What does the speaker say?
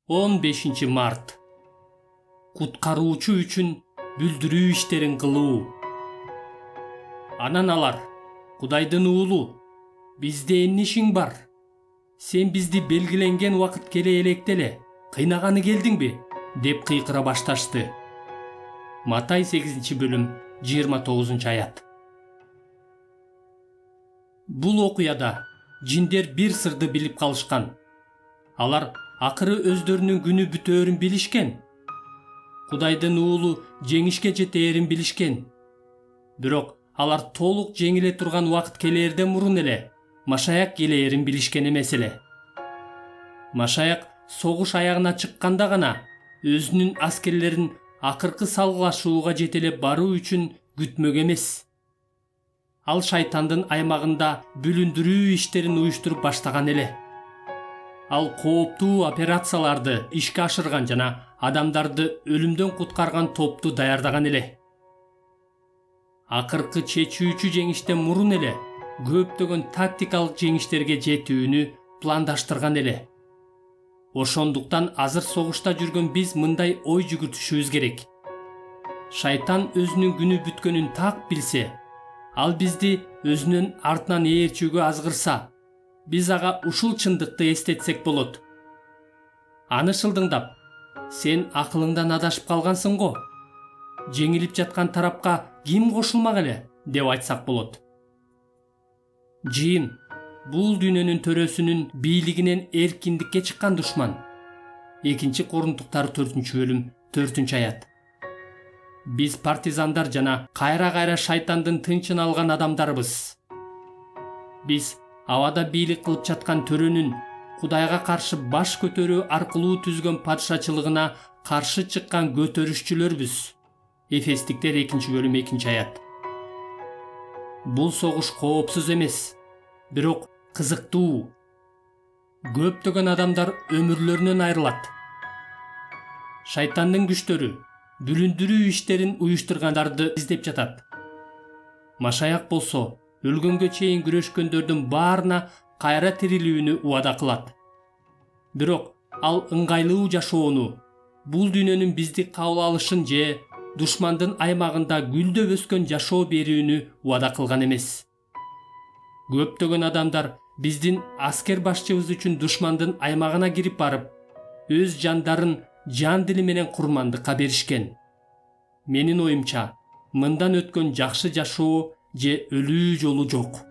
15 март. Куткаруучу үчүн бүлдүрүү иштерин кылуу. Анан алар: Кудайдын уулу, бизде эмне ишиң бар? Сен бизди белгиленген убакыт келе электе эле кыйнаганы келдиңби? Деп кыйкыра башташты. Матай 8-бөлүм 29-аят. Бул окуяда жиндер бир сырды билип калышкан. Алар акыры өздөрүнүн күнү бүтөөрүн билишкен. Кудайдын уулу жеңишке жетээрин билишкен. Бирок алар толук жеңиле турган убакыт келээрден мурун эле Машаяк келээрин билишкен эмес эле. Машаяк согуш аягына чыкканда гана өзүнүн аскерлерин акыркы салгылашууга жетелеп баруу үчүн күтмөк эмес. Ал шайтандын аймагында бүлүндүрүү иштерин уюштуруп баштаган эле. Ал кооптуу операцияларды ишке ашырган жана адамдарды өлүмдөн куткарган топту даярдаган эле. Акыркы чечүүчү жеңиштен мурун эле көптөгөн тактикалык жеңиштерге жетүүнү пландаштырган эле. Ошондуктан азыр согушта жүргөн биз мындай ой жүгүртүшүбүз керек. Шайтан өзүнүн күнү бүткөнүн так билсе, ал бизди өзүнүн артынан ээрчүүгө азгырса, биз ага ушул чындыкты эстетсек болот. Аны шылдыңдап: сен акылыңдан адашып калгансың го. Жеңилип жаткан тарапка ким кошулмак эле деп айтсак болот. Жыйын бул дүйнөнүн төрөсүнүн бийлигинен эркиндикке чыккан душман. 2-Корунтуктар 4-бөлүм 4-аят. Биз партизандар жана кайра-кайра шайтандын тынчын алган адамдарбыз. Биз абада бийлик кылып жаткан төрөнүн Кудайга каршы баш көтөрүү аркылуу түзгөн падышачылыгына каршы чыккан көтөрүшчүлөрбүз. Эфестиктер 2-бөлүм 2-аят. Бул согуш коопсуз эмес, бирок кызыктуу. Көптөгөн адамдар өмүрлөрүнөн айрылат. Шайтандын күчтөрү бүлүндүрүү иштерин уюштургандарды издеп жатат. Машаяк болсо өлгөнгө чейин күрөшкөндөрдүн баарына кайра тирилүүнү убада кылат. Бирок ал ыңгайлуу жашоону, бул дүйнөнүн бизди кабыл алышын же душмандын аймагында гүлдөп өскөн жашоо берүүнү убада кылган эмес. Көптөгөн адамдар биздин аскер башчыбыз үчүн душмандын аймагына кирип барып, өз жандарын жан дили менен курмандыкка беришкен. Менин оюмча, мындан өткөн жакшы жашоо же өлүү жолу жок.